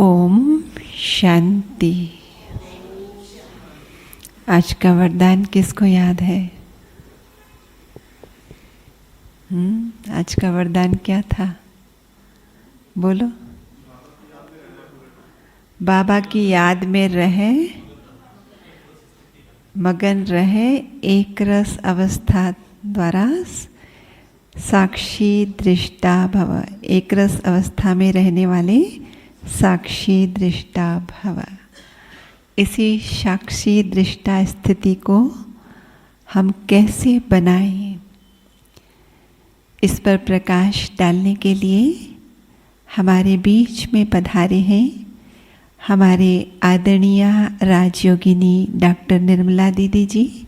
ओम शांति। आज का वरदान किसको याद है? आज का वरदान क्या था? बोलो। बाबा की याद में रहे, मगन रहे, एक रस अवस्था द्वारा साक्षी दृष्टा भव। एक रस अवस्था में रहने वाले साक्षी दृष्टा भव। इसी साक्षी दृष्टा स्थिति को हम कैसे बनाएं, इस पर प्रकाश डालने के लिए हमारे बीच में पधारे हैं हमारे आदरणीय राजयोगिनी डॉक्टर निर्मला दीदी जी।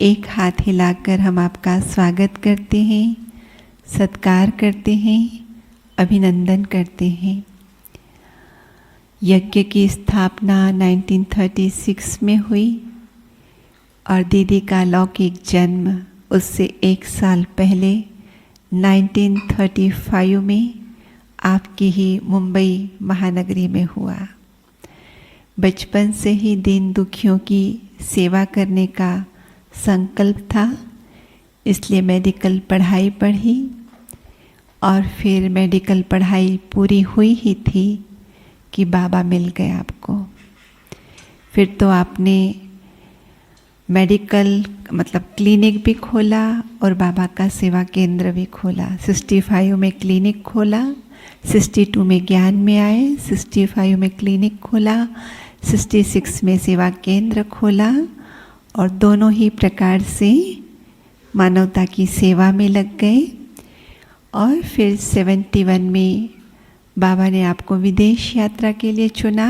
एक हाथ हिलाकर हम आपका स्वागत करते हैं, सत्कार करते हैं, अभिनंदन करते हैं। यज्ञ की स्थापना 1936 में हुई और दीदी का लौकिक जन्म उससे एक साल पहले 1935 में आपकी ही मुंबई महानगरी में हुआ। बचपन से ही दीन दुखियों की सेवा करने का संकल्प था, इसलिए मेडिकल पढ़ाई पढ़ी और फिर मेडिकल पढ़ाई पूरी हुई ही थी कि बाबा मिल गए आपको। फिर तो आपने मेडिकल मतलब क्लिनिक भी खोला और बाबा का सेवा केंद्र भी खोला। 65 में क्लिनिक खोला, 62 में ज्ञान में आए, 65 में क्लिनिक खोला, 66 में सेवा केंद्र खोला और दोनों ही प्रकार से मानवता की सेवा में लग गए। और फिर 71 में बाबा ने आपको विदेश यात्रा के लिए चुना।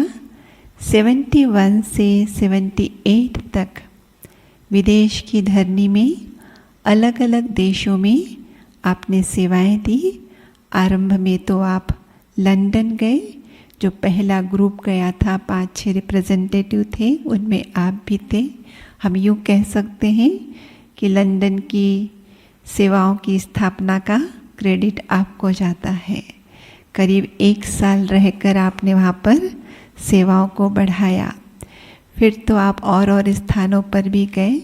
71 से 78 तक विदेश की धरनी में अलग अलग देशों में आपने सेवाएं दी। आरंभ में तो आप लंदन गए, जो पहला ग्रुप गया था, 5-6 रिप्रेजेंटेटिव थे, उनमें आप भी थे। हम यूँ कह सकते हैं कि लंदन की सेवाओं की स्थापना का क्रेडिट आपको जाता है। करीब 1 साल रहकर आपने वहाँ पर सेवाओं को बढ़ाया। फिर तो आप और स्थानों पर भी गए,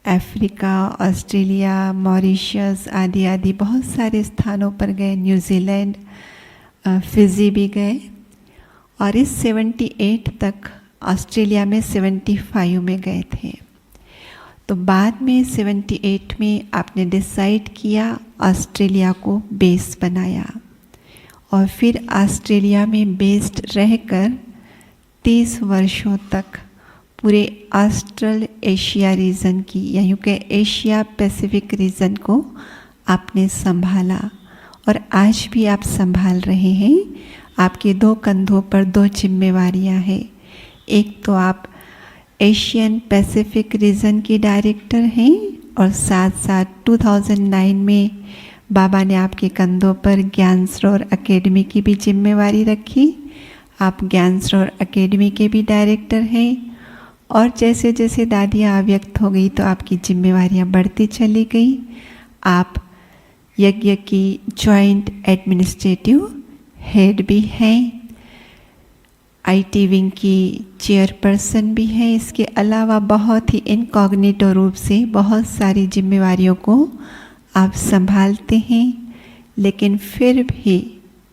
अफ्रीका, ऑस्ट्रेलिया, मॉरिशस आदि आदि बहुत सारे स्थानों पर गए, न्यूजीलैंड, फिजी भी गए। और इस 78 तक ऑस्ट्रेलिया में 75 में गए थे। तो बाद में 78 में आपने डिसाइड किया, ऑस्ट्रेलिया को बेस बनाया और फिर ऑस्ट्रेलिया में बेस्ड रहकर 30 वर्षों तक पूरे ऑस्ट्रल एशिया रीजन की या यूँ कह एशिया पैसिफिक रीजन को आपने संभाला और आज भी आप संभाल रहे हैं। आपके 2 कंधों पर 2 जिम्मेवारियां हैं। एक तो आप एशियन पैसिफिक रीजन की डायरेक्टर हैं और साथ साथ 2009 में बाबा ने आपके कंधों पर ज्ञान सरोवर अकेडमी की भी जिम्मेवारी रखी। आप ज्ञान सरोवर अकेडमी के भी डायरेक्टर हैं और जैसे जैसे दादियाँ अव्यक्त हो गई तो आपकी जिम्मेवारियाँ बढ़ती चली गई। आप यज्ञ की जॉइंट एडमिनिस्ट्रेटिव हेड भी हैं, IT विंग की चेयरपर्सन भी हैं। इसके अलावा बहुत ही इनकॉग्निटो रूप से बहुत सारी जिम्मेवारियों को आप संभालते हैं, लेकिन फिर भी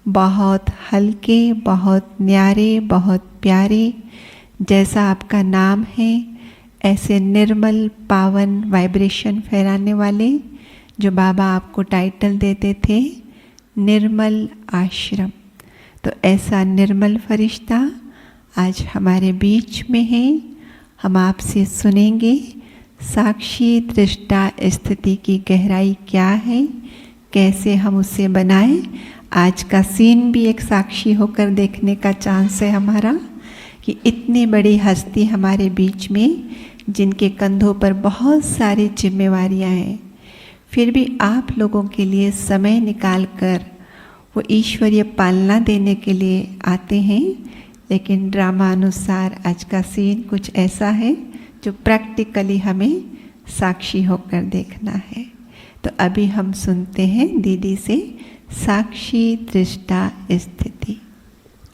बहुत हल्के, बहुत न्यारे, बहुत प्यारे, जैसा आपका नाम है ऐसे निर्मल पावन वाइब्रेशन फैलाने वाले जो बाबा आपको टाइटल देते थे, निर्मल आश्रम। तो ऐसा निर्मल फरिश्ता आज हमारे बीच में है। हम आपसे सुनेंगे साक्षी दृष्टा स्थिति की गहराई क्या है, कैसे हम उसे बनाएं। आज का सीन भी एक साक्षी होकर देखने का चांस है हमारा कि इतनी बड़ी हस्ती हमारे बीच में, जिनके कंधों पर बहुत सारी जिम्मेवारियां हैं, फिर भी आप लोगों के लिए समय निकाल कर वो ईश्वरीय पालना देने के लिए आते हैं। लेकिन ड्रामा अनुसार आज का सीन कुछ ऐसा है जो प्रैक्टिकली हमें साक्षी होकर देखना है। तो अभी हम सुनते हैं दीदी से साक्षी दृष्टा स्थिति।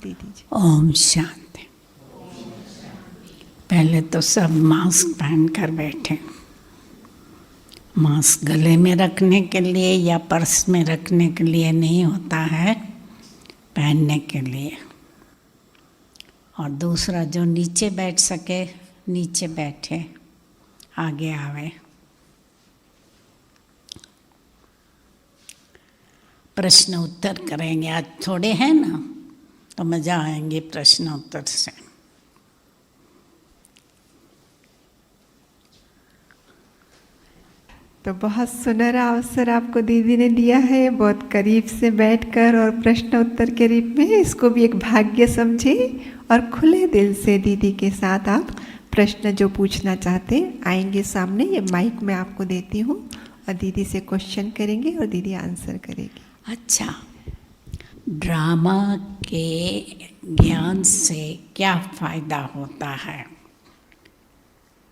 दीदी जी। ओम शांति। पहले तो सब मास्क पहन कर बैठे। मास्क गले में रखने के लिए या पर्स में रखने के लिए नहीं होता है, पहनने के लिए। और दूसरा जो नीचे बैठ सके नीचे बैठे, आगे आवे। प्रश्न उत्तर करेंगे। आज थोड़े हैं ना, तो मज़ा आएंगे प्रश्न उत्तर से। तो बहुत सुनहरा अवसर आपको दीदी ने दिया है, बहुत करीब से बैठकर और प्रश्न उत्तर के रूप में इसको भी एक भाग्य समझे और खुले दिल से दीदी के साथ आप प्रश्न जो पूछना चाहते आएंगे सामने। ये माइक मैं आपको देती हूँ और दीदी से क्वेश्चन करेंगे और दीदी आंसर करेगी। अच्छा, ड्रामा के ज्ञान से क्या फ़ायदा होता है?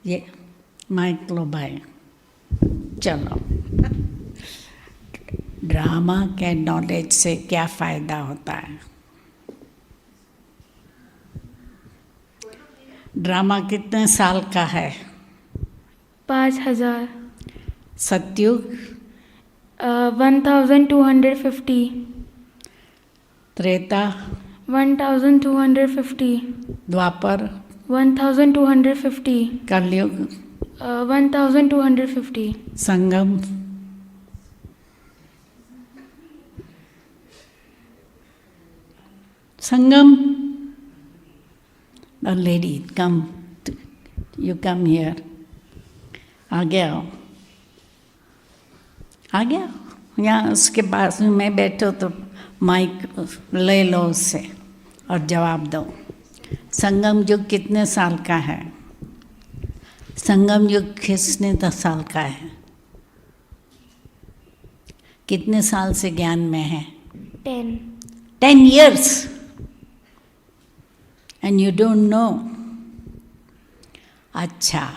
ये माइक लो भाई, चलो। ड्रामा के नॉलेज से क्या फ़ायदा होता है? ड्रामा कितने साल का है? 5000। सत्युग 1250। त्रेता 1250। द्वापर 1250। कलयुग 1250। संगम संगम। The lady come, you come here. आगे आओ, आगे आओ। यहाँ उसके पास में बैठो तो माइक ले लो उससे और जवाब दो। संगम युग कितने साल का है? संगम युग कितने 10 साल का है? कितने साल से ज्ञान में है? 10 years and you don't know। अच्छा,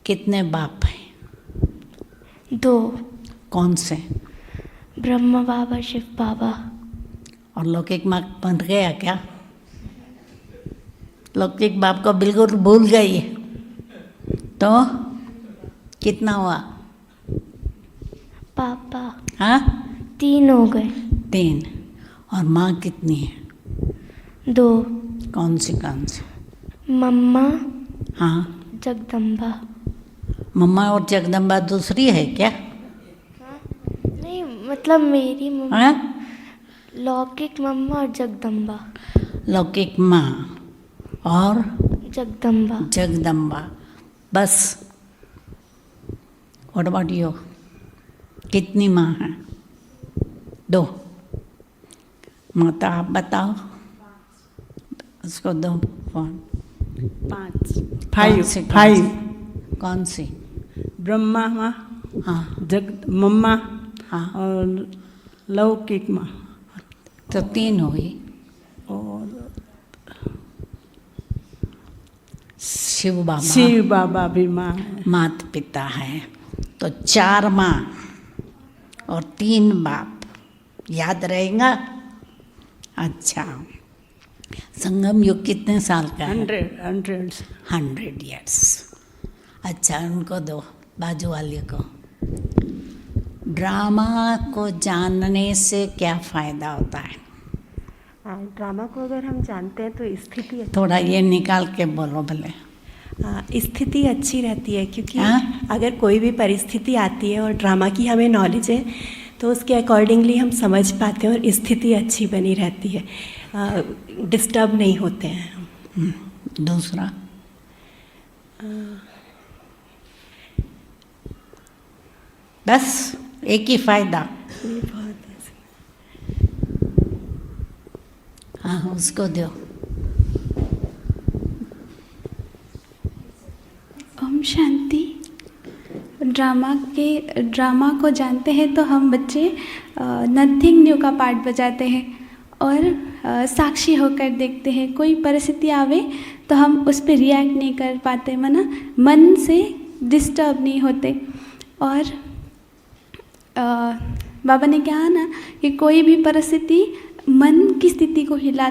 कितने बाप हैं? 2। कौन से? ब्रह्मा बाबा, शिव बाबा। और लौकिक माँ बन गया क्या? लौकिक बाप को बिल्कुल भूल गई तो कितना हुआ? पापा हाँ, 3 हो गए। 3। और माँ कितनी है? 2। कौन सी कौन सी? मम्मा, हाँ, जगदम्बा। मम्मा और जगदम्बा दूसरी है क्या? नहीं, मतलब मेरी मम्मा। हाँ? लौकिक मम्मा और जगदम्बा। लौकिक माँ और जगदम्बा। जगदम्बा, बस। What about you? कितनी माँ हैं? 2। माता आप बताओ, उसको दो फोन। 5। कौन सी? ब्रह्मा माँ, हाँ, मम्मा, हाँ, और लौकिक माँ। तो 3 हुई। और शिव बाबा भी माँ है। माता पिता है, तो 4 माँ और 3 बाप। याद रहेगा? अच्छा, संगम युग कितने साल का है? 100 years। अच्छा, उनको दो, बाजू वाले को। ड्रामा को जानने से क्या फ़ायदा होता है? ड्रामा को अगर हम जानते हैं तो स्थिति थोड़ा ये निकाल के बोलो भले। स्थिति अच्छी रहती है, क्योंकि अगर कोई भी परिस्थिति आती है और ड्रामा की हमें नॉलेज है तो उसके अकॉर्डिंगली हम समझ पाते हैं और स्थिति अच्छी बनी रहती है, डिस्टर्ब नहीं होते हैं हम। दूसरा बस एक ही फायदा। हाँ, उसको दो। ओम शांति। ड्रामा को जानते हैं तो हम बच्चे नथिंग न्यू का पार्ट बजाते हैं और साक्षी होकर देखते हैं। कोई परिस्थिति आवे तो हम उस पर रिएक्ट नहीं कर पाते, मन से डिस्टर्ब नहीं होते। और बाबा ने कहा ना कि कोई भी परिस्थिति मन की स्थिति को हिला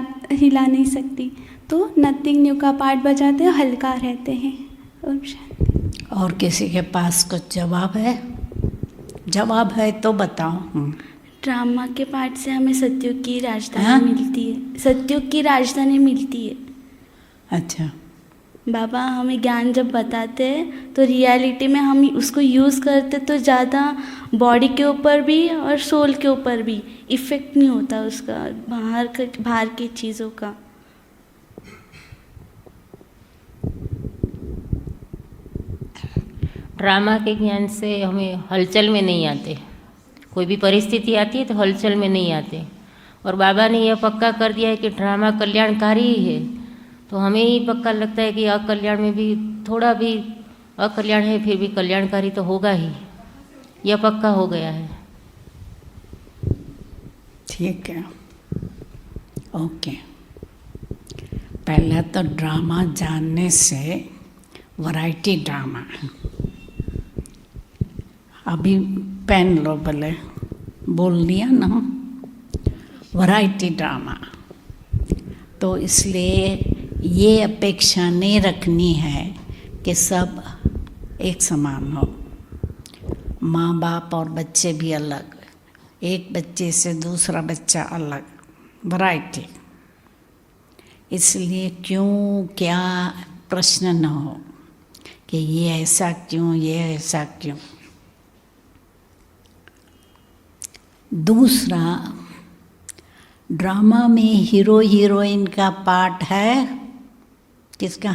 नहीं सकती, तो नथिंग न्यू का पार्ट बजाते हैं, हल्का रहते हैं। ओम शांति। और किसी के पास कुछ जवाब है? जवाब है तो बताओ। ड्रामा के पार्ट से हमें सत्युग की राजधानी हाँ? मिलती है, सत्युग की राजधानी मिलती है। अच्छा, बाबा हमें ज्ञान जब बताते हैं तो रियलिटी में हम उसको यूज़ करते तो ज़्यादा बॉडी के ऊपर भी और सोल के ऊपर भी इफ़ेक्ट नहीं होता उसका, बाहर की चीज़ों का। ड्रामा के ज्ञान से हमें हलचल में नहीं आते, कोई भी परिस्थिति आती है तो हलचल में नहीं आते। और बाबा ने यह पक्का कर दिया है कि ड्रामा कल्याणकारी ही है, तो हमें ही पक्का लगता है कि अकल्याण में भी थोड़ा भी अकल्याण है, फिर भी कल्याणकारी तो होगा ही, यह पक्का हो गया है। ठीक है, ओके। पहले तो ड्रामा जानने से वैरायटी ड्रामा, अभी पेन लो, बोले बोल दिया ना, वैरायटी ड्रामा। तो इसलिए ये अपेक्षा नहीं रखनी है कि सब एक समान हो, माँ बाप और बच्चे भी अलग, एक बच्चे से दूसरा बच्चा अलग, वैरायटी। इसलिए क्यों क्या प्रश्न न हो कि ये ऐसा क्यों, ये ऐसा क्यों। दूसरा, ड्रामा में हीरो हीरोइन का पार्ट है किसका?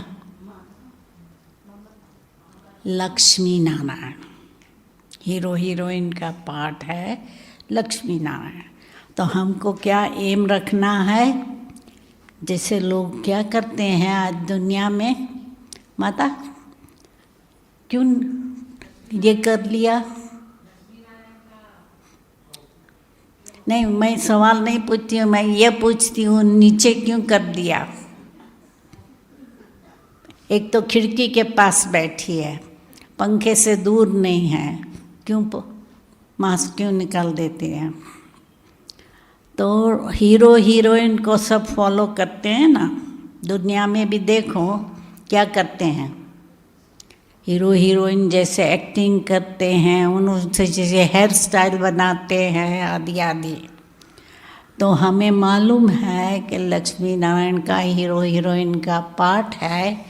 लक्ष्मी नारायण। हीरो हीरोइन का पार्ट है लक्ष्मी नारायण। तो हमको क्या एम रखना है, जैसे लोग क्या करते हैं आज दुनिया में, माता क्यों ये कर लिया? नहीं, मैं सवाल नहीं पूछती हूँ, मैं ये पूछती हूँ नीचे क्यों कर दिया? एक तो खिड़की के पास बैठी है, पंखे से दूर नहीं है, क्यों मास्क क्यों निकाल देते हैं? तो हीरो हीरोइन को सब फॉलो करते हैं ना, दुनिया में भी देखो क्या करते हैं। हीरो हीरोइन जैसे एक्टिंग करते हैं, उनसे जैसे हेयर स्टाइल बनाते हैं आदि आदि। तो हमें मालूम है कि लक्ष्मी नारायण का हीरो हीरोइन का पार्ट है,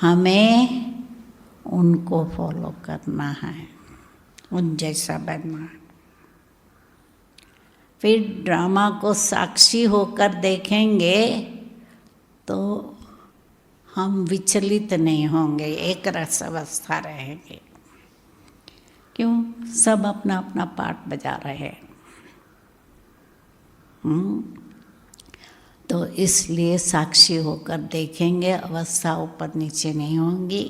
हमें उनको फॉलो करना है, उन जैसा बनना है। फिर ड्रामा को साक्षी होकर देखेंगे तो हम विचलित नहीं होंगे, एक रस अवस्था रहेंगे। क्यों? सब अपना अपना पार्ट बजा रहे हैं। तो इसलिए साक्षी होकर देखेंगे, अवस्था ऊपर नीचे नहीं होंगी।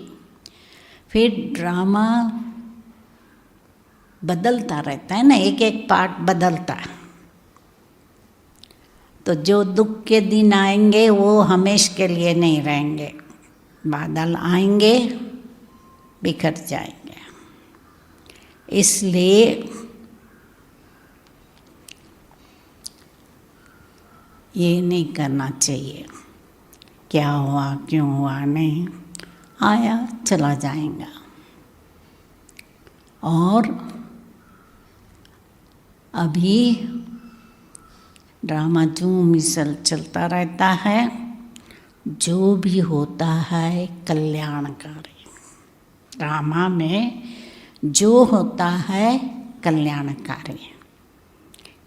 फिर ड्रामा बदलता रहता है ना, एक एक पार्ट बदलता है। तो जो दुख के दिन आएंगे वो हमेशा के लिए नहीं रहेंगे, बादल आएंगे बिखर जाएंगे। इसलिए ये नहीं करना चाहिए क्या हुआ क्यों हुआ, नहीं, आया चला जाएगा। और अभी ड्रामा जो मिसल चलता रहता है, जो भी होता है कल्याणकारी। ड्रामा में जो होता है कल्याणकारी।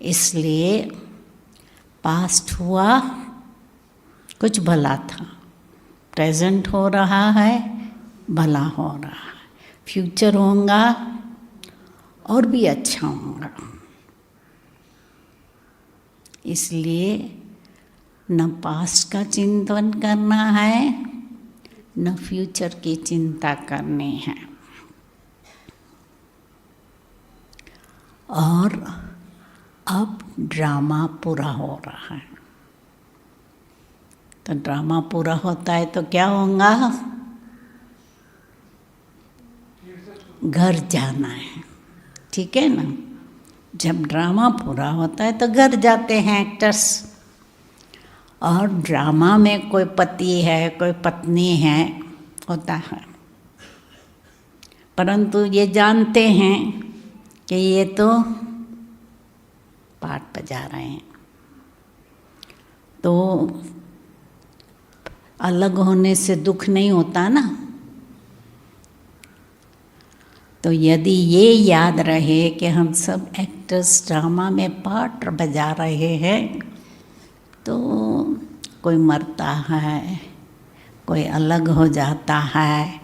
इसलिए पास्ट हुआ कुछ भला था, प्रेजेंट हो रहा है भला हो रहा है, फ्यूचर होगा और भी अच्छा होगा। इसलिए न पास्ट का चिंतन करना है, न फ्यूचर की चिंता करनी है। और अब ड्रामा पूरा हो रहा है, तो ड्रामा पूरा होता है तो क्या होगा? घर जाना है, ठीक है ना? जब ड्रामा पूरा होता है तो घर जाते हैं एक्टर्स, और ड्रामा में कोई पति है, कोई पत्नी है, होता है, परंतु ये जानते हैं कि ये तो पाठ बजा रहे हैं, तो अलग होने से दुख नहीं होता ना। तो यदि ये याद रहे कि हम सब एक्टर्स ड्रामा में पार्ट बजा रहे हैं, तो कोई मरता है, कोई अलग हो जाता है,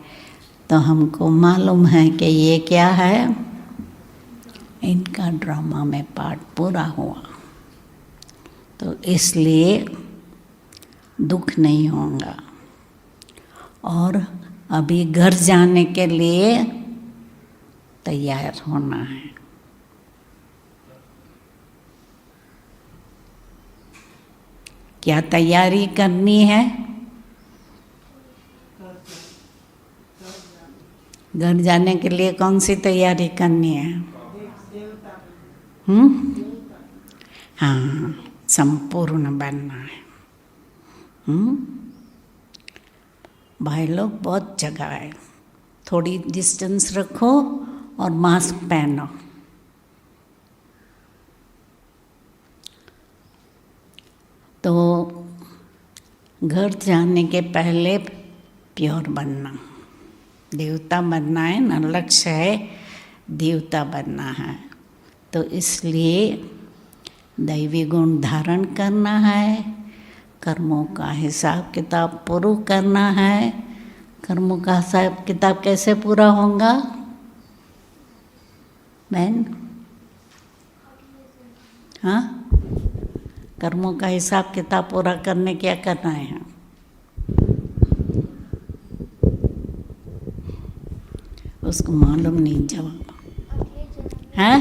तो हमको मालूम है कि ये क्या है, इनका ड्रामा में पार्ट पूरा हुआ, तो इसलिए दुख नहीं होगा। और अभी घर जाने के लिए तैयार होना है। क्या तैयारी करनी है? घर जाने के लिए कौन सी तैयारी करनी है? हाँ, संपूर्ण बनना है। भाई लोग, बहुत जगह है, थोड़ी डिस्टेंस रखो और मास्क पहनो। तो घर जाने के पहले प्योर बनना, देवता बनना है ना, लक्ष्य है देवता बनना है। तो इसलिए दैवी गुण धारण करना है, कर्मों का हिसाब किताब पूरा करना है। कर्मों का हिसाब किताब कैसे पूरा होगा बहन? हाँ, कर्मों का हिसाब किताब पूरा करने क्या करना है? उसको मालूम नहीं जवाब है।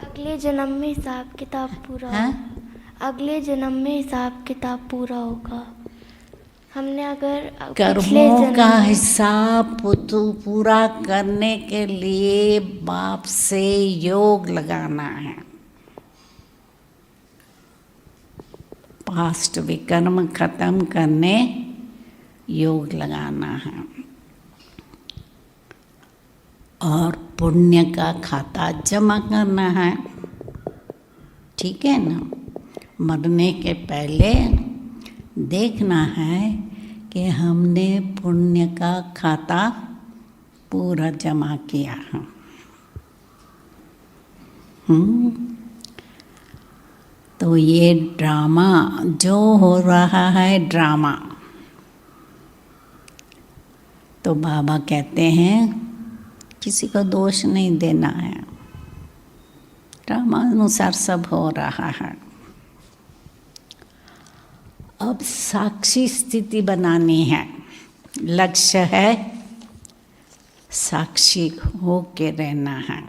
अगले जन्म में हिसाब किताब पूरा है? अगले जन्म में हिसाब किताब पूरा होगा। हमने अगर कर्मों का हिसाब पूरा करने के लिए बाप से योग लगाना है। पास्ट विकर्म खत्म करने योग लगाना है, और पुण्य का खाता जमा करना है। ठीक है ना? मरने के पहले देखना है कि हमने पुण्य का खाता पूरा जमा किया है। तो ये ड्रामा जो हो रहा है, ड्रामा, तो बाबा कहते हैं किसी को दोष नहीं देना है, ड्रामा अनुसार सब हो रहा है। अब साक्षी स्थिति बनानी है, लक्ष्य है साक्षी हो के रहना है।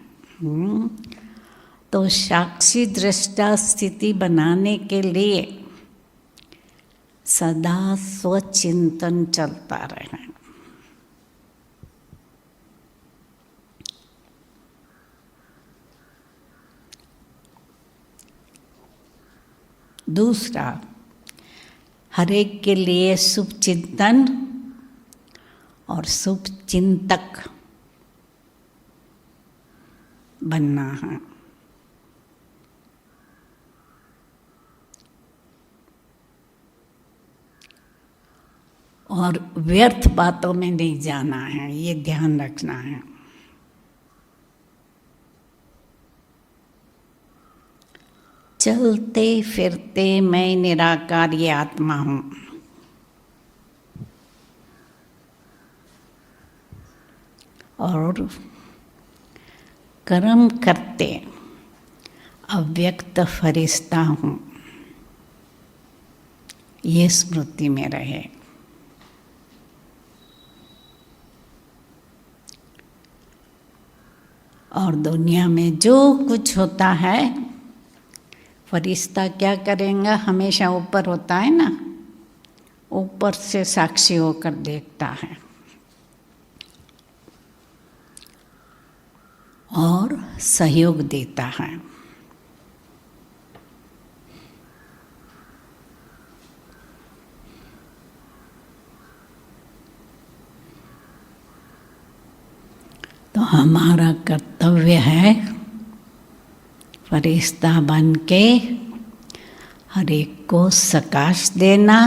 तो साक्षी दृष्टा स्थिति बनाने के लिए सदा स्वचिंतन चलता रहे। दूसरा, हरेक के लिए शुभ चिंतन और शुभ चिंतक बनना है। और व्यर्थ बातों में नहीं जाना है, ये ध्यान रखना है। चलते फिरते मैं निराकारी आत्मा हूँ। और कर्म करते अव्यक्त फरिश्ता हूँ, ये स्मृति में रहे। और दुनिया में जो कुछ होता है, फरिश्ता क्या करेंगे? हमेशा ऊपर होता है ना, ऊपर से साक्षी होकर देखता है और सहयोग देता है। तो हमारा कर्तव्य है फरिश्ता बन के हर एक को प्रकाश देना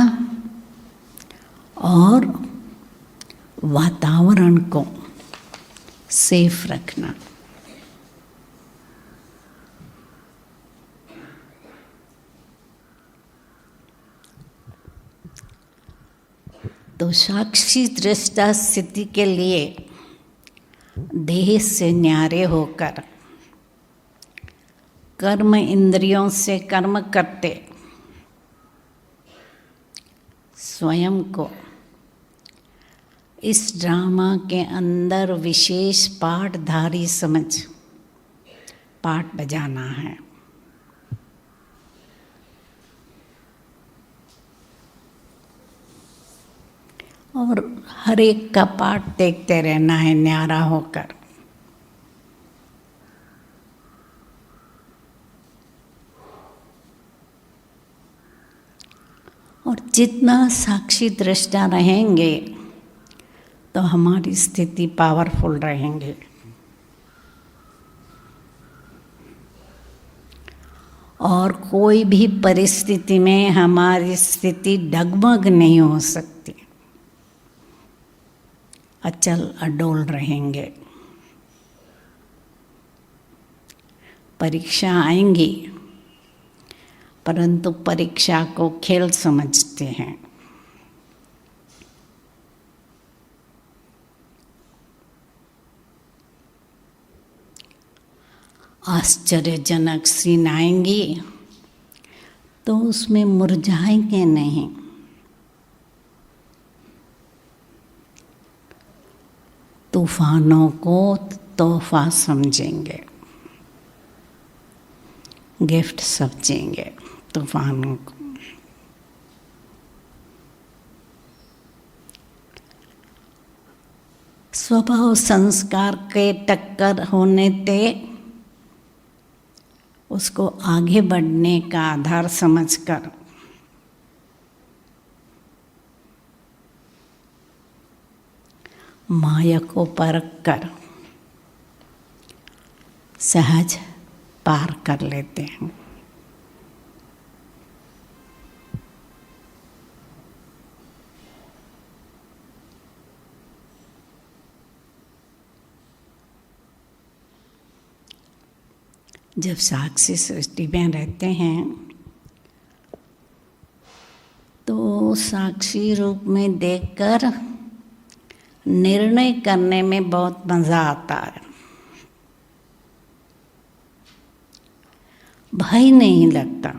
और वातावरण को सेफ रखना। तो साक्षी दृष्टा स्थिति के लिए देह से न्यारे होकर कर्म इंद्रियों से कर्म करते स्वयं को इस ड्रामा के अंदर विशेष पाठधारी समझ पाठ बजाना है। और हर एक का पाठ देखते रहना है न्यारा होकर। और जितना साक्षी दृष्टा रहेंगे तो हमारी स्थिति पावरफुल रहेंगे। और कोई भी परिस्थिति में हमारी स्थिति डगमग नहीं हो सकती, अचल अडोल रहेंगे। परीक्षा आएंगी परंतु परीक्षा को खेल समझते हैं। आश्चर्यजनक सीन आएंगी तो उसमें मुरझाएंगे नहीं, तूफानों को तोहफा समझेंगे, गिफ्ट समझेंगे तूफानों को। स्वभाव संस्कार के टक्कर होने ते उसको आगे बढ़ने का आधार समझकर माया को परख कर सहज पार कर लेते हैं। जब साक्षी सृष्टि में रहते हैं तो साक्षी रूप में देखकर निर्णय करने में बहुत मज़ा आता है। भय नहीं लगता।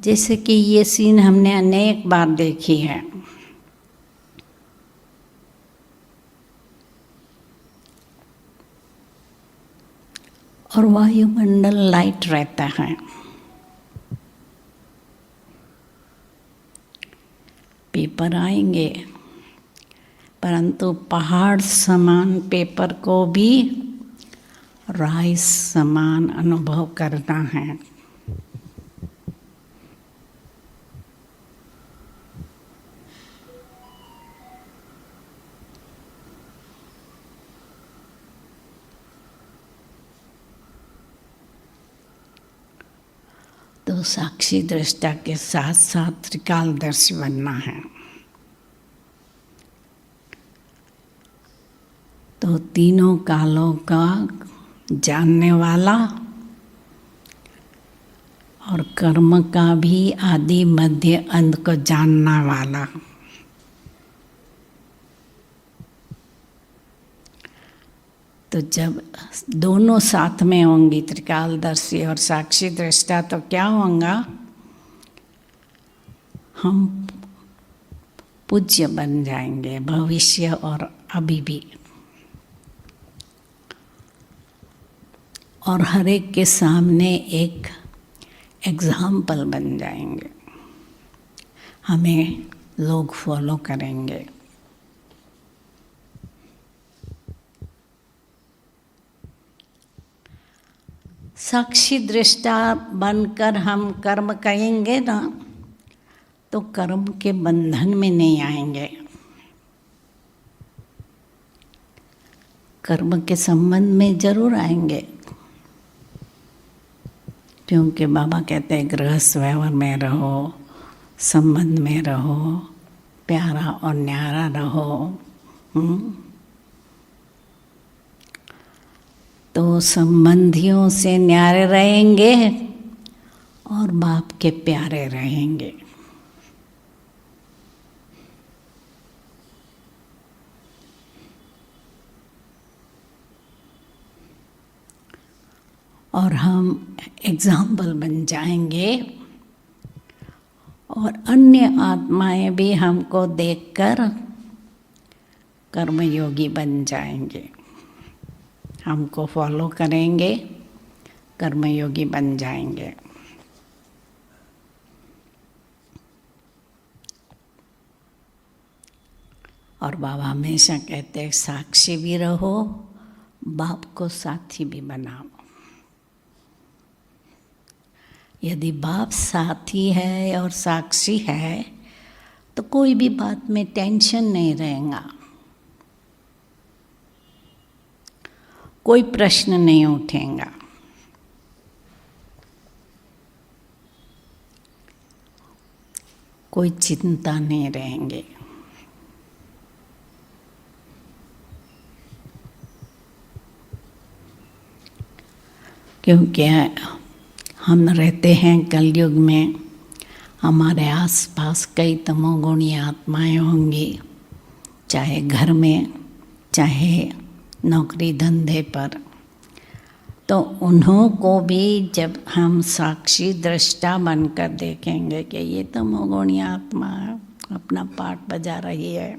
जैसे कि ये सीन हमने अनेक बार देखी है। और वायुमंडल लाइट रहता है, पेपर आएंगे परंतु पहाड़ समान पेपर को भी राइस समान अनुभव करना है। तो साक्षी दृष्टा के साथ साथ त्रिकालदर्शी बनना है। तो तीनों कालों का जानने वाला और कर्म का भी आदि मध्य अंत को जानने वाला। तो जब दोनों साथ में होंगी त्रिकालदर्शी और साक्षी दृष्टा तो क्या होगा, हम पूज्य बन जाएंगे भविष्य और अभी भी। और हर एक के सामने एक एग्जाम्पल बन जाएंगे, हमें लोग फॉलो करेंगे। साक्षी दृष्टा बनकर हम कर्म करेंगे ना तो तो कर्म के बंधन में नहीं आएंगे। कर्म के संबंध में जरूर आएंगे, क्योंकि बाबा कहते हैं गृहस्थ व्यवहार में रहो, संबंध में रहो, प्यारा और न्यारा रहो। तो संबंधियों से न्यारे रहेंगे और बाप के प्यारे रहेंगे। और हम एग्जाम्पल बन जाएंगे और अन्य आत्माएं भी हमको देखकर कर्मयोगी बन जाएंगे, हमको फॉलो करेंगे, कर्मयोगी बन जाएंगे। और बाबा हमेशा कहते हैं साक्षी भी रहो, बाप को साथी भी बनाओ। यदि बाप साथी है और साक्षी है तो कोई भी बात में टेंशन नहीं रहेगा, कोई प्रश्न नहीं उठेगा। कोई चिंता नहीं रहेंगे। क्योंकि हम रहते हैं कलयुग में, हमारे आसपास कई तमोगुणी आत्माएं होंगी, चाहे घर में, चाहे नौकरी धंधे पर। तो उन्हों को भी जब हम साक्षी दृष्टा बनकर देखेंगे कि ये तमोगुणी आत्मा अपना पाठ बजा रही है,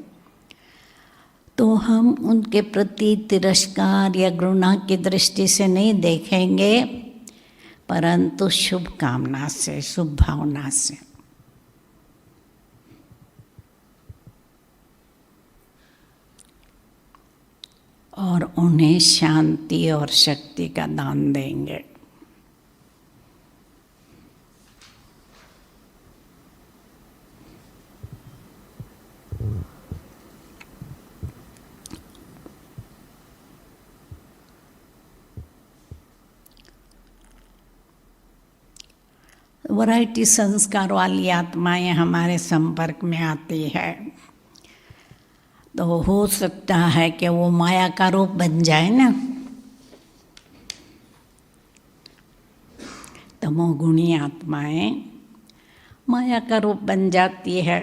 तो हम उनके प्रति तिरस्कार या घृणा की दृष्टि से नहीं देखेंगे, परंतु शुभ कामना से, शुभ भावना से। और उन्हें शांति और शक्ति का दान देंगे। वैरायटी संस्कार वाली आत्माएं हमारे संपर्क में आती है, तो हो सकता है कि वो माया का रूप बन जाए ना। तमोगुणी आत्माएं माया का रूप बन जाती है।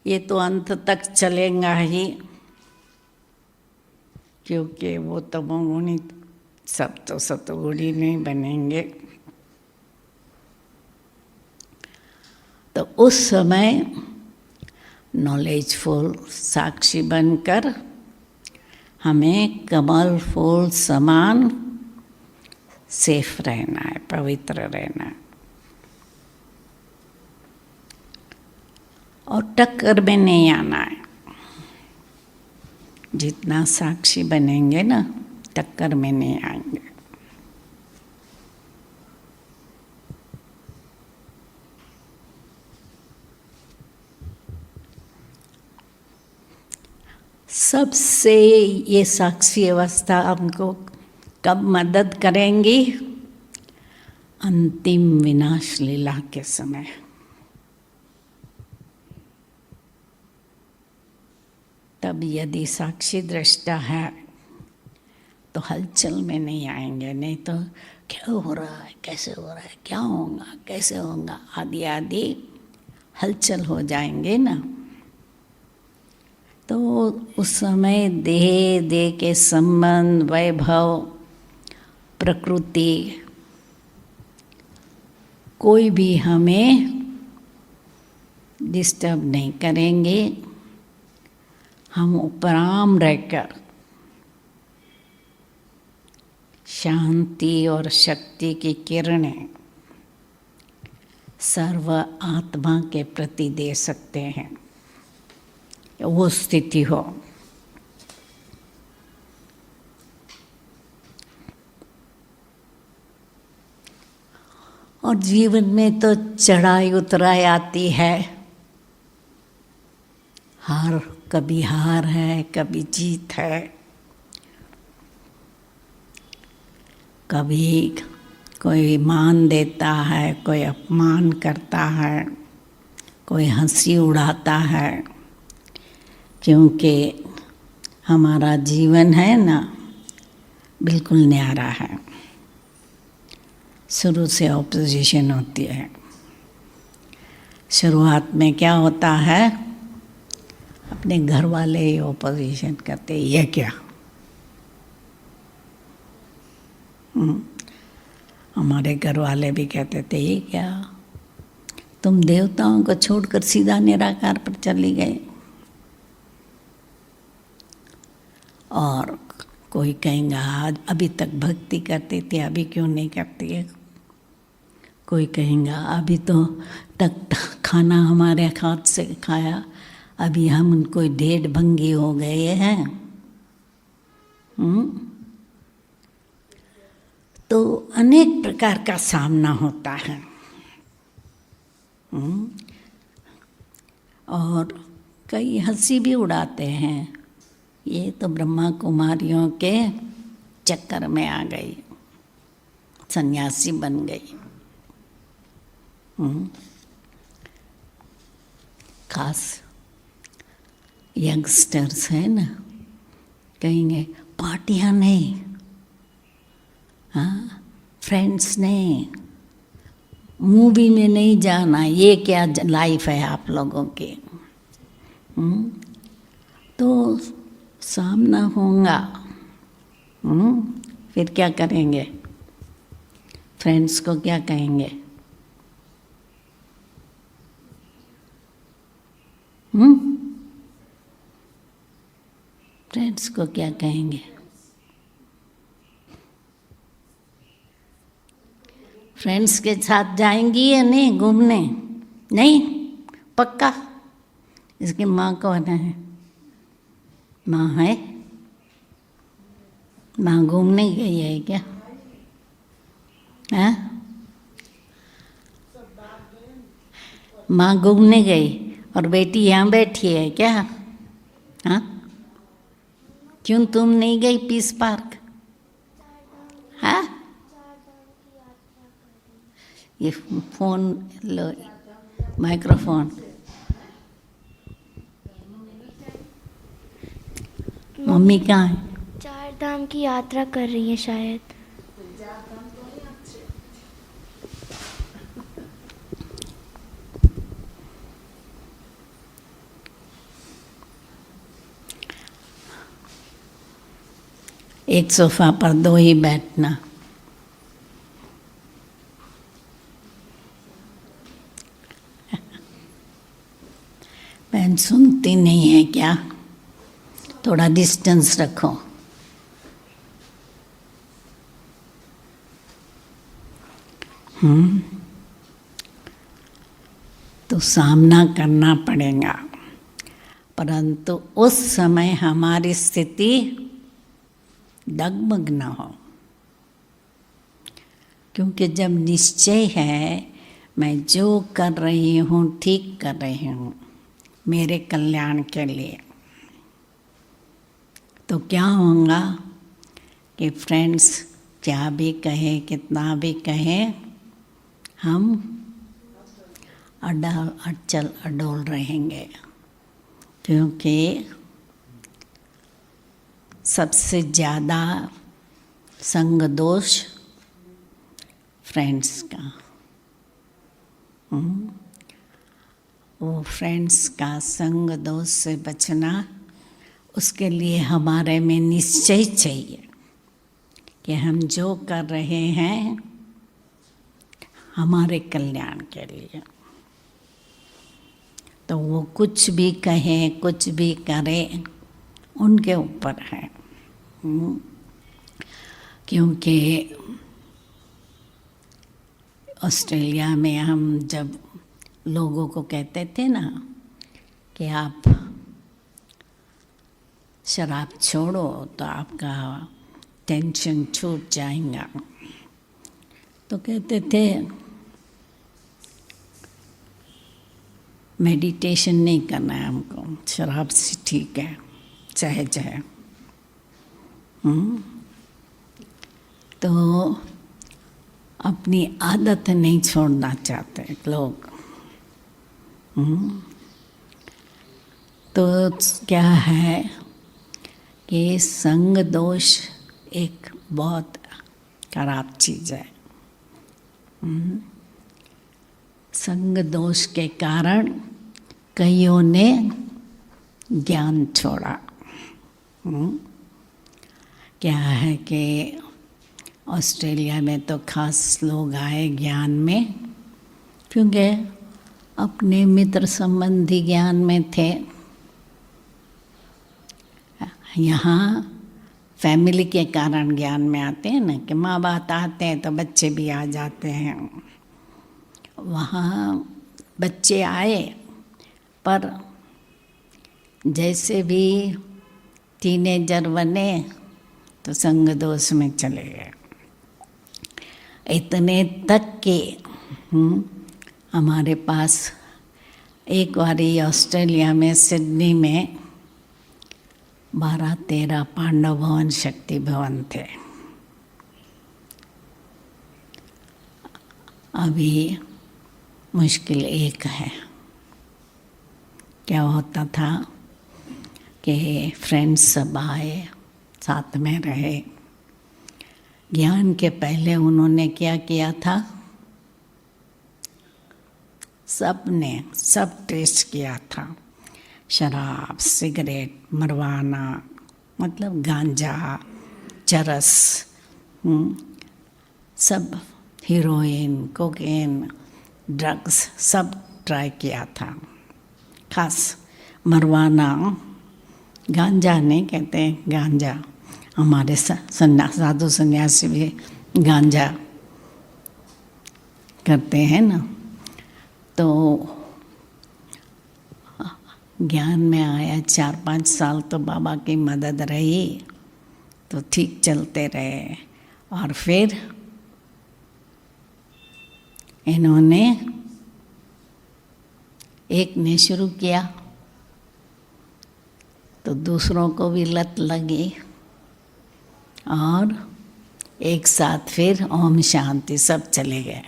ये तो अंत तक चलेगा ही, क्योंकि वो तमोगुणी सब तो सतोगुणी नहीं बनेंगे। तो उस समय नॉलेजफुल साक्षी बनकर हमें कमल फूल समान सेफ रहना है, पवित्र रहना है। और टक्कर में नहीं आना है। जितना साक्षी बनेंगे ना, टक्कर में नहीं आएंगे। सबसे ये साक्षी अवस्था हमको कब मदद करेंगी? अंतिम विनाश लीला के समय। तब यदि साक्षी दृष्टा है तो हलचल में नहीं आएंगे, नहीं तो क्या हो रहा है, कैसे हो रहा है, क्या होगा, कैसे होगा, आदि आदि हलचल हो जाएंगे ना। तो उस समय देह के संबंध, वैभव, प्रकृति कोई भी हमें डिस्टर्ब नहीं करेंगे। हम उपराम रहकर शांति और शक्ति की किरणें सर्व आत्मा के प्रति दे सकते हैं। वो स्थिति हो। और जीवन में तो चढ़ाई उतराई आती है, कभी हार है, कभी जीत है, कभी कोई मान देता है, कोई अपमान करता है, कोई हंसी उड़ाता है, क्योंकि हमारा जीवन है ना बिल्कुल न्यारा है। शुरू से ऑपोजिशन होती है। शुरुआत में क्या होता है, अपने घर वाले ही ऑपोजिशन करते, ये क्या। हमारे घर वाले भी कहते थे, ये क्या, तुम देवताओं को छोड़कर सीधा निराकार पर चली गई। और कोई कहेगा अभी तक भक्ति करती थी, अभी क्यों नहीं करती है। कोई कहेगा अभी तो तक खाना हमारे हाथ से खाया, अभी हम उनको ढेर भंगी हो गए हैं। तो अनेक प्रकार का सामना होता है। और कई हंसी भी उड़ाते हैं, ये तो ब्रह्मा कुमारियों के चक्कर में आ गई, सन्यासी बन गई। खास यंगस्टर्स है ना, कहेंगे पार्टियां नहीं, हाँ फ्रेंड्स नहीं, मूवी में नहीं जाना, ये क्या लाइफ है आप लोगों की। तो सामना होगा, फिर क्या करेंगे, फ्रेंड्स को क्या कहेंगे। फ्रेंड्स को क्या कहेंगे। फ्रेंड्स के साथ जाएंगी या नहीं घूमने, नहीं पक्का। इसकी माँ कौन है, माँ है, माँ घूमने गई है क्या, हाँ माँ घूमने गई और बेटी यहाँ बैठी है क्या, हाँ क्यों तुम नहीं गई पीस पार्क, हाँ। ये फोन लो, माइक्रोफोन। मम्मी कहाँ है, 4 धाम की यात्रा कर रही है शायद। एक सोफा पर 2 ही बैठना। बहन सुनती नहीं है क्या, थोड़ा डिस्टेंस रखो। तो सामना करना पड़ेगा, परंतु उस समय हमारी स्थिति डगमग न हो, क्योंकि जब निश्चय है मैं जो कर रही हूँ ठीक कर रही हूँ मेरे कल्याण के लिए, तो क्या होगा कि फ्रेंड्स क्या भी कहे, कितना भी कहे, हम अचल अडोल रहेंगे। क्योंकि सबसे ज़्यादा संग दोष फ्रेंड्स का, वो फ्रेंड्स का संग दोष से बचना, उसके लिए हमारे में निश्चय चाहिए कि हम जो कर रहे हैं हमारे कल्याण के लिए। तो वो कुछ भी कहें, कुछ भी करें, उनके ऊपर है। क्योंकि ऑस्ट्रेलिया में हम जब लोगों को कहते थे ना कि आप शराब छोड़ो तो आपका टेंशन छूट जाएगा, तो कहते थे मेडिटेशन नहीं करना है हमको, शराब से ठीक है, चाहे चाहे। तो अपनी आदत नहीं छोड़ना चाहते लोग। तो क्या है कि संग दोष एक बहुत खराब चीज़ है। संग दोष के कारण कईयों ने ज्ञान छोड़ा। क्या है कि ऑस्ट्रेलिया में तो खास लोग आए ज्ञान में, क्योंकि अपने मित्र संबंधी ज्ञान में थे। यहाँ फैमिली के कारण ज्ञान में आते हैं ना, कि माँ बाप आते हैं तो बच्चे भी आ जाते हैं। वहाँ बच्चे आए, पर जैसे भी टीनेजर बने तो संग दोष में चले गए। इतने तक के हमारे पास एक बारी ऑस्ट्रेलिया में सिडनी में 12-13 पांडव भवन शक्ति भवन थे। अभी मुश्किल एक है। क्या होता था कि फ्रेंड्स सब आए, साथ में रहे। ज्ञान के पहले उन्होंने क्या किया था, सब टेस्ट किया था। शराब, सिगरेट, मरवाना, मतलब गांजा, चरस, सब, हीरोइन, कोकेन, ड्रग्स सब ट्राई किया था। खास मरवाना, गांजा नहीं कहते, गांजा हमारे साधु सन्यासी भी गांजा करते हैं ना। तो ज्ञान में आया 4-5 साल तो बाबा की मदद रही, तो ठीक चलते रहे। और फिर इन्होंने एक ने शुरू किया तो दूसरों को भी लत लगी, और एक साथ फिर ओम शांति सब चले गए।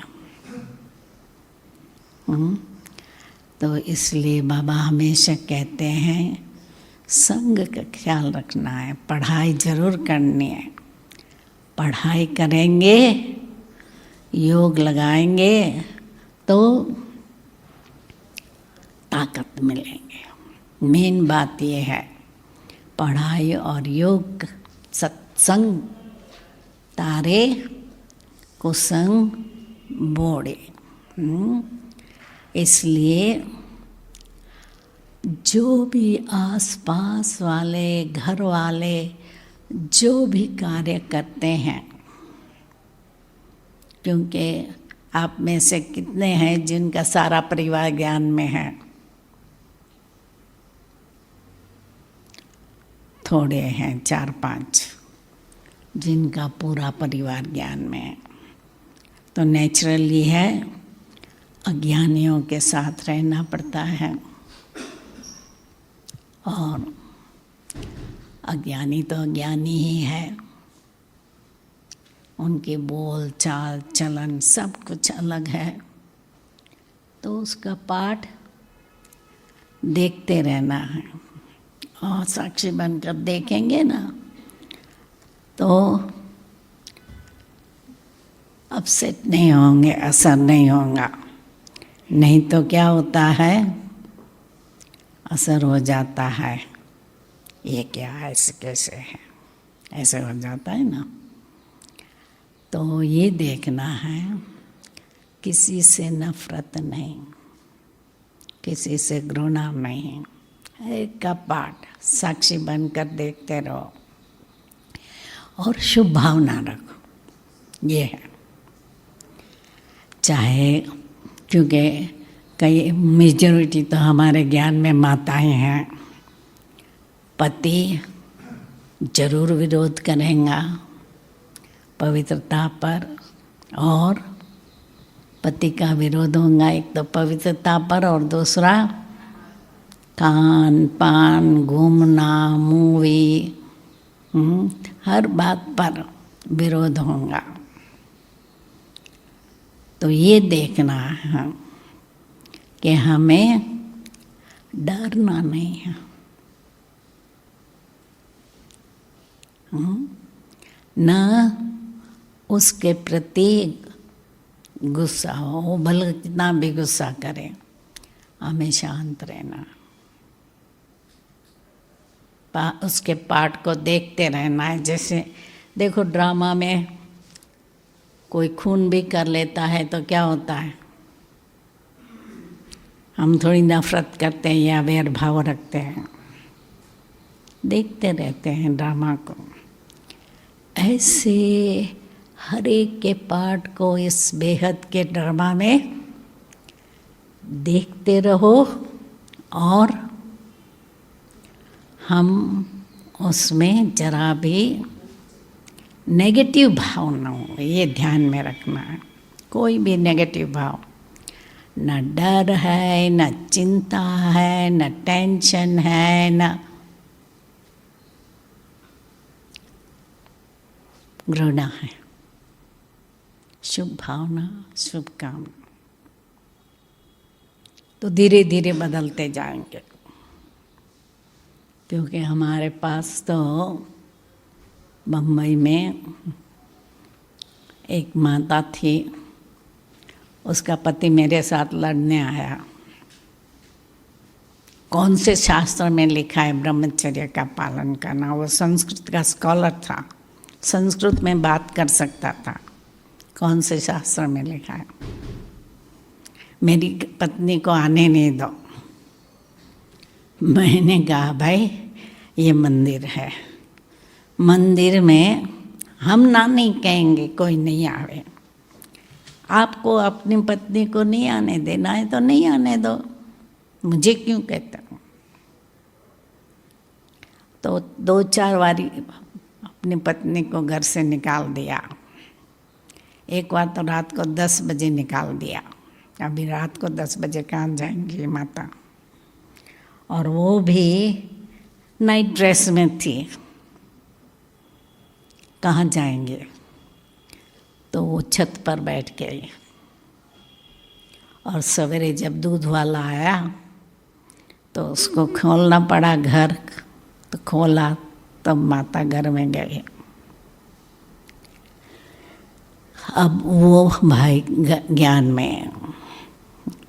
तो इसलिए बाबा हमेशा कहते हैं संग का ख्याल रखना है, पढ़ाई जरूर करनी है। पढ़ाई करेंगे, योग लगाएंगे तो ताकत मिलेंगे। मेन बात ये है, पढ़ाई और योग सत्संग तारे कुसंग बोड़े। इसलिए जो भी आसपास वाले, घर वाले जो भी कार्य करते हैं, क्योंकि आप में से कितने हैं जिनका सारा परिवार ज्ञान में है? थोड़े हैं, 4-5 जिनका पूरा परिवार ज्ञान में है। तो नेचुरली है, अज्ञानियों के साथ रहना पड़ता है। और अज्ञानी तो अज्ञानी ही है, उनके बोल चाल चलन सब कुछ अलग है। तो उसका पाठ देखते रहना है, और साक्षी बनकर देखेंगे ना तो अपसेट नहीं होंगे, असर नहीं होगा। नहीं तो क्या होता है, असर हो जाता है, ये क्या है, ऐसे कैसे है, ऐसे हो जाता है ना। तो ये देखना है, किसी से नफरत नहीं, किसी से घृणा नहीं, एक का पाठ साक्षी बनकर देखते रहो और शुभ भावना रखो। ये है, चाहे, क्योंकि कई मेजॉरिटी तो हमारे ज्ञान में माताएं हैं। पति जरूर विरोध करेगा पवित्रता पर, और पति का विरोध होगा, एक तो पवित्रता पर और दूसरा खान पान, घूमना, मूवी, हर बात पर विरोध होगा। तो ये देखना है कि हमें डरना नहीं है, न उसके प्रति गुस्सा हो, भले कितना भी गुस्सा करे, हमें शांत रहना, उसके पार्ट को देखते रहना है। जैसे देखो ड्रामा में कोई खून भी कर लेता है तो क्या होता है, हम थोड़ी नफरत करते हैं या वैर भाव रखते हैं, देखते रहते हैं ड्रामा को। ऐसे हर एक के पार्ट को इस बेहद के ड्रामा में देखते रहो और हम उसमें जरा भी नेगेटिव भाव न हो, ये ध्यान में रखना है। कोई भी नेगेटिव भाव, न डर है, न चिंता है, न टेंशन है, न घृणा है, शुभ भावना, शुभ कामना। तो धीरे धीरे बदलते जाएंगे, क्योंकि हमारे पास तो बम्बई में एक माता थी, उसका पति मेरे साथ लड़ने आया। कौन से शास्त्र में लिखा है ब्रह्मचर्य का पालन करना? वो संस्कृत का स्कॉलर था, संस्कृत में बात कर सकता था। कौन से शास्त्र में लिखा है? मेरी पत्नी को आने नहीं दो। मैंने कहा भाई ये मंदिर है, मंदिर में हम ना नहीं कहेंगे कोई नहीं आवे, आपको अपनी पत्नी को नहीं आने देना है तो नहीं आने दो, मुझे क्यों कहते हो? तो 2-4 बारी अपनी पत्नी को घर से निकाल दिया। एक बार तो रात को 10 बजे निकाल दिया। अभी रात को 10 बजे कहाँ जाएंगी माता? और वो भी नाइट ड्रेस में थी, कहाँ जाएंगे? तो वो छत पर बैठ गई और सवेरे जब दूध वाला आया तो उसको खोलना पड़ा घर, तो खोला तब माता घर में गई। अब वो भाई ज्ञान में,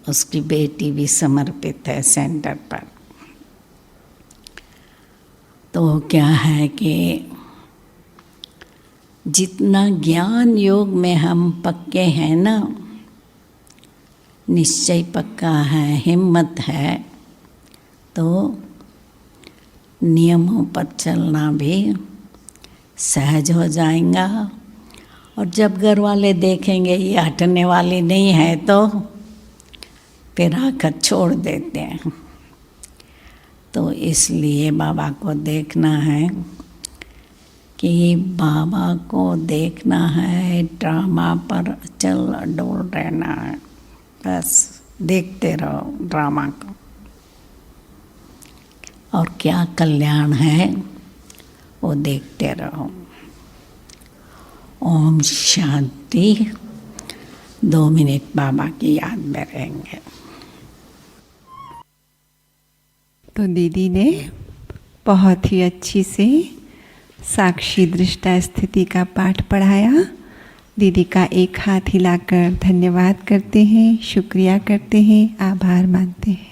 उसकी बेटी भी समर्पित है सेंटर पर। तो क्या है कि जितना ज्ञान योग में हम पक्के हैं ना, निश्चय पक्का है, हिम्मत है, तो नियमों पर चलना भी सहज हो जाएगा। और जब घर वाले देखेंगे ये हटने वाली नहीं है तो फिर आकर छोड़ देते हैं। तो इसलिए बाबा को देखना है कि बाबा को देखना है, ड्रामा पर चल डोल रहना है, बस देखते रहो ड्रामा को। और क्या कल्याण है वो देखते रहो। ओम शांति। 2 मिनट बाबा की याद में रहेंगे। तो दीदी ने बहुत ही अच्छी से साक्षी दृष्टा स्थिति का पाठ पढ़ाया। दीदी का एक हाथ हिलाकर धन्यवाद करते हैं, शुक्रिया करते हैं, आभार मानते हैं।